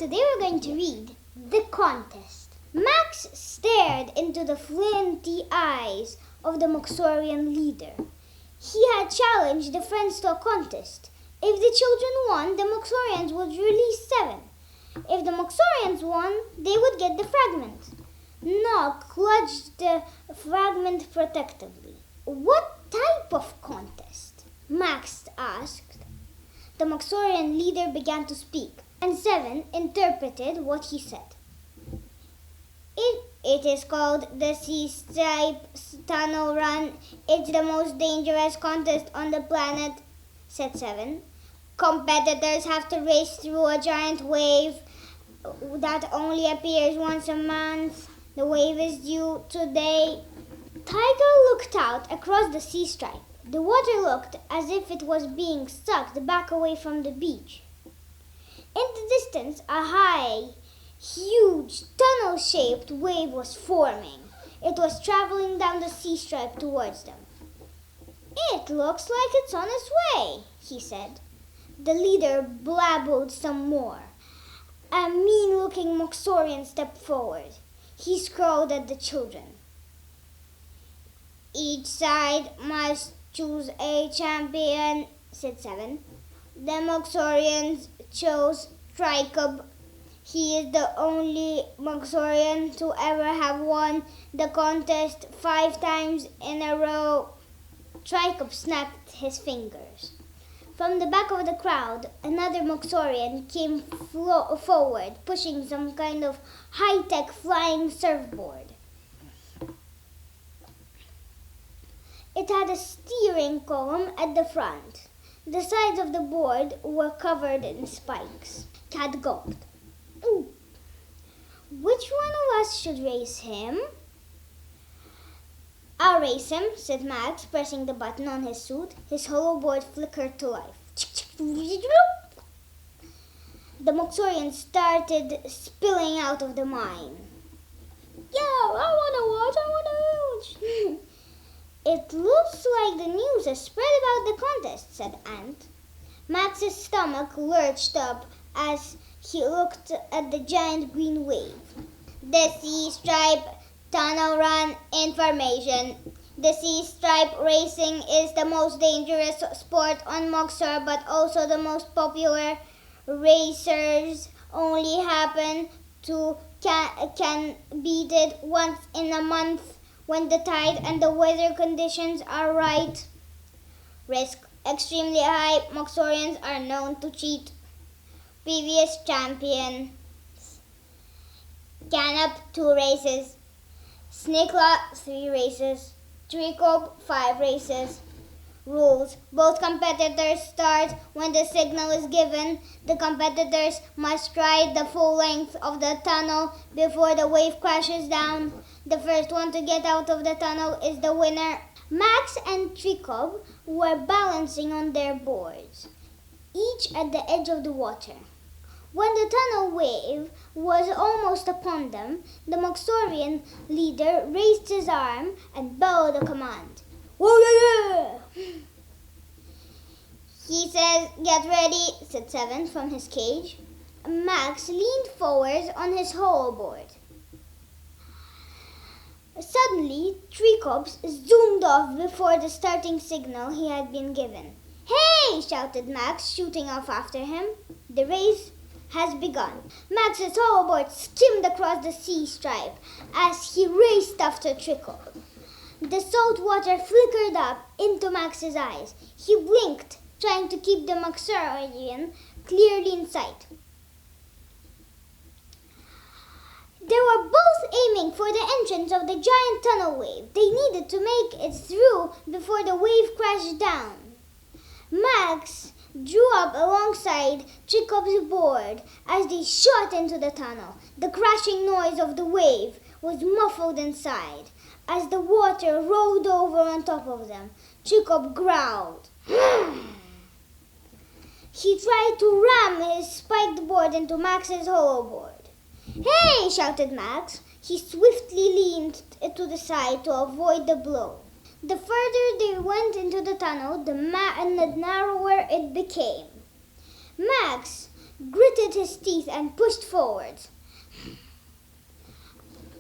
today we're going to read The Contest. Max stared into the flinty eyes of the Moxorian leader. He had challenged the friends to a contest. If the children won, the Moxorians would release 7. If the Moxorians won, they would get the fragment. Nog clutched the fragment protectively. What type of contest? Max asked. The Moxorian leader began to speak, and 7 interpreted what he said. It is called the Sea Stripe Tunnel Run. It's the most dangerous contest on the planet, said 7. Competitors have to race through a giant wave that only appears once a month. The wave is due today. Tiger looked out across the sea stripe. The water looked as if it was being sucked back away from the beach. In the distance, a high, huge, tunnel-shaped wave was forming. It was traveling down the sea stripe towards them. It looks like it's on its way, he said. The leader blabbered some more. A mean-looking Moxorian stepped forward. He scowled at the children. Each side must choose a champion, said 7. The Moxorians chose Tricob. He is the only Moxorian to ever have won the contest 5 times in a row. Tricob snapped his fingers. From the back of the crowd, another Moxorian came forward, pushing some kind of high-tech flying surfboard. It had a steering column at the front. The sides of the board were covered in spikes. Cat gulped. Ooh. Which one of us should race him? I'll race him, said Max, pressing the button on his suit. His hollow board flickered to life. The Moxorians started spilling out of the mine. Yeah, I want to watch. It looks like the news has spread about the contest, said Ant. Max's stomach lurched up as he looked at the giant green wave. The Sea Stripe Tunnel Run information. The Sea Stripe racing is the most dangerous sport on Moxor, but also the most popular. Racers only happen to can beat it once in a month when the tide and the weather conditions are right. Risk extremely high. Moxorians are known to cheat. Previous champion. Canop 2 races. Snikla 3 races. Tricob 5 races. Rules. Both competitors start when the signal is given. The competitors must ride the full length of the tunnel before the wave crashes down. The first one to get out of the tunnel is the winner. Max and Tricob were balancing on their boards, each at the edge of the water. When the tunnel wave was almost upon them, the Moxorian leader raised his arm and bellowed a command. Whoa, yeah, yeah! He says, get ready, said 7 from his cage. Max leaned forward on his hollow board. Suddenly, Tricob zoomed off before the starting signal he had been given. Hey! Shouted Max, shooting off after him. The race has begun. Max's hoverboard skimmed across the sea stripe as he raced after Tricob. The salt water flickered up into Max's eyes. He blinked, trying to keep the Moxorian clearly in sight. They were both aiming for the entrance of the giant tunnel wave. They needed to make it through before the wave crashed down. Max drew up alongside Tricob's board as they shot into the tunnel. The crashing noise of the wave was muffled inside as the water rolled over on top of them. Tricob growled. He tried to ram his spiked board into Max's hollow board. Hey! Shouted Max. He swiftly leaned to the side to avoid the blow. The further they went into the tunnel, the narrower it became. Max gritted gritted his teeth and pushed forward.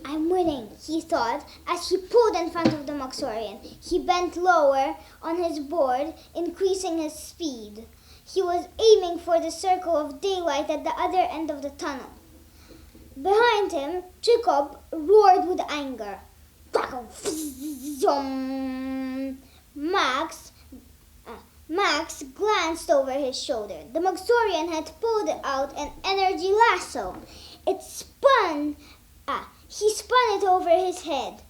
I'm winning, he thought, as he pulled in front of the Moxorian. He bent lower on his board, increasing his speed. He was aiming for the circle of daylight at the other end of the tunnel. Behind him, Jacob roared with anger. Max glanced over his shoulder. The Moxorian had pulled out an energy lasso. He spun it over his head.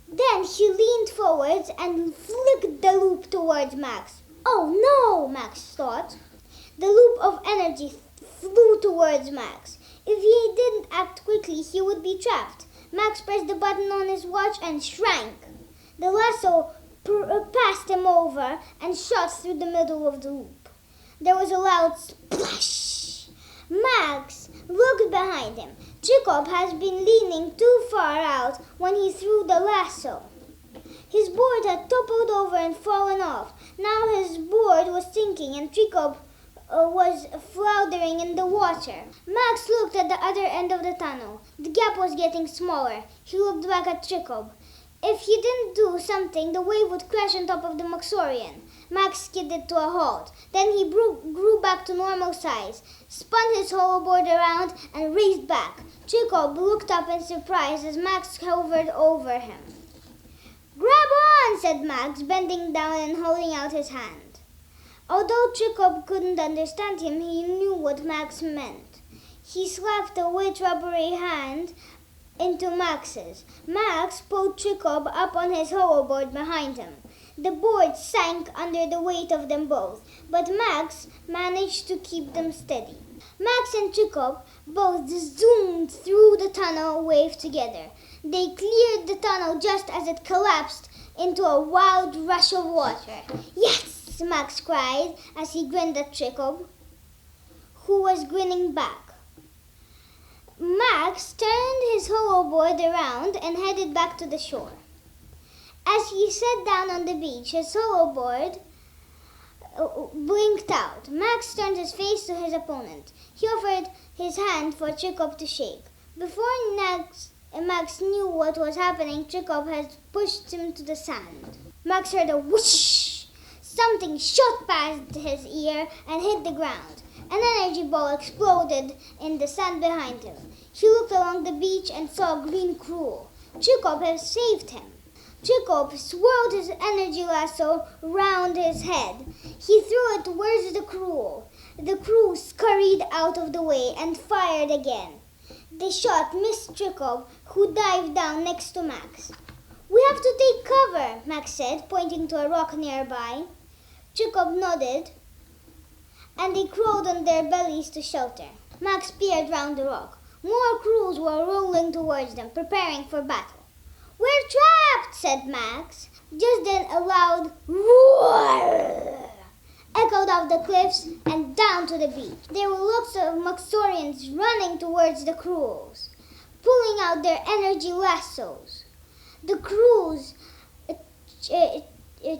Then he leaned forwards and flicked the loop towards Max. Oh no, Max thought. The loop of energy flew towards Max. If he didn't act quickly, he would be trapped. Max pressed the button on his watch and shrank. The lasso passed him over and shot through the middle of the loop. There was a loud splash. Max looked behind him. Jacob had been leaning too far out when he threw the lasso. His board had toppled over and fallen off. Now his board was sinking and Jacob was floundering in the water. Max looked at the other end of the tunnel. The gap was getting smaller. He looked back at Jacob. If he didn't do something, the wave would crash on top of the Moxorian. Max skidded to a halt. Then he grew back to normal size, spun his hoverboard around, and raced back. Jacob looked up in surprise as Max hovered over him. Grab on, said Max, bending down and holding out his hand. Although Jacob couldn't understand him, he knew what Max meant. He slapped a wet rubbery hand into Max's. Max pulled Jacob up on his hoverboard behind him. The board sank under the weight of them both, but Max managed to keep them steady. Max and Jacob both zoomed through the tunnel wave together. They cleared the tunnel just as it collapsed into a wild rush of water. Yes! Max cried as he grinned at Jacob, who was grinning back. Max turned his hoverboard around and headed back to the shore. As he sat down on the beach, his hoverboard blinked out. Max turned his face to his opponent. He offered his hand for Jacob to shake. Before Max knew what was happening, Jacob had pushed him to the sand. Max heard a whoosh. Something shot past his ear and hit the ground. An energy ball exploded in the sand behind him. He looked along the beach and saw a green crew. Jacob had saved him. Jacob swirled his energy lasso round his head. He threw it towards the crew. The crew scurried out of the way and fired again. The shot missed Jacob, who dived down next to Max. We have to take cover, Max said, pointing to a rock nearby. Jacob nodded, and they crawled on their bellies to shelter. Max peered round the rock. More crews were rolling towards them, preparing for battle. We're trapped, said Max. Just then a loud roar echoed off the cliffs and down to the beach. There were lots of Moxorians running towards the crews, pulling out their energy lassos. The crews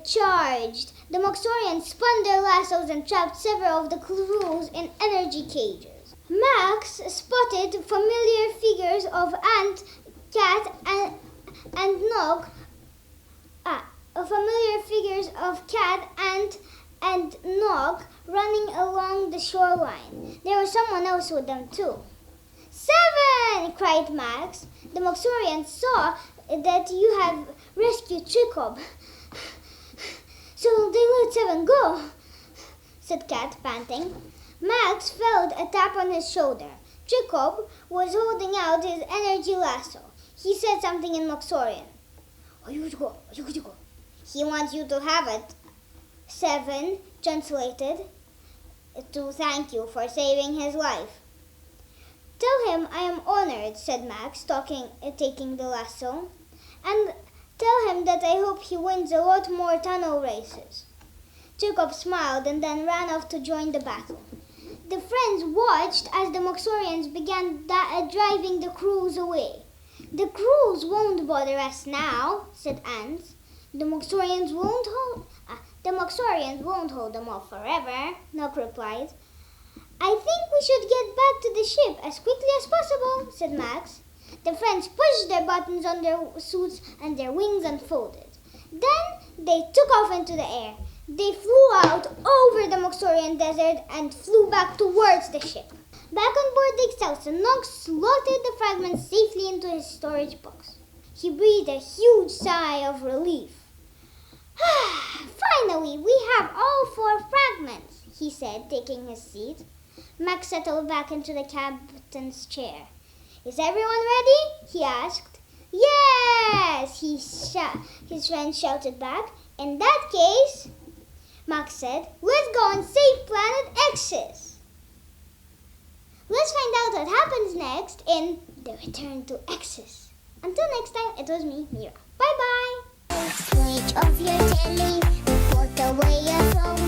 charged. The Moxorians spun their lassos and trapped several of the crews in energy cages. Max spotted familiar figures of Ant, Cat, and Nog. Familiar figures of Cat, Ant, and Nog running along the shoreline. There was someone else with them too. 7! cried Max. The Moxorians saw that you had rescued Jacob. So they let 7 go, said Cat, panting. Max felt a tap on his shoulder. Jacob was holding out his energy lasso. He said something in Moxorian. He wants you to have it. 7 translated to thank you for saving his life. Tell him I am honored, said Max, taking the lasso. And tell him that I hope he wins a lot more tunnel races. Jacob smiled and then ran off to join the battle. The friends watched as the Moxorians began driving the crews away. The crews won't bother us now, said Ants. The Moxorians won't hold them off forever, Nook replied. I think we should get back to the ship as quickly as possible, said Max. The friends pushed their buttons on their suits and their wings unfolded. Then they took off into the air. They flew out over the Moxorian desert and flew back towards the ship. Back on board the Excelsior, Nox slotted the fragments safely into his storage box. He breathed a huge sigh of relief. Finally, we have all 4 fragments, he said, taking his seat. Max settled back into the captain's chair. Is everyone ready? He asked. Yes, his friend shouted back. In that case, Max said, let's go and save planet X's. Let's find out what happens next in The Return to X's. Until next time, it was me, Mira. Bye-bye. Switch off your telly, put away your phone.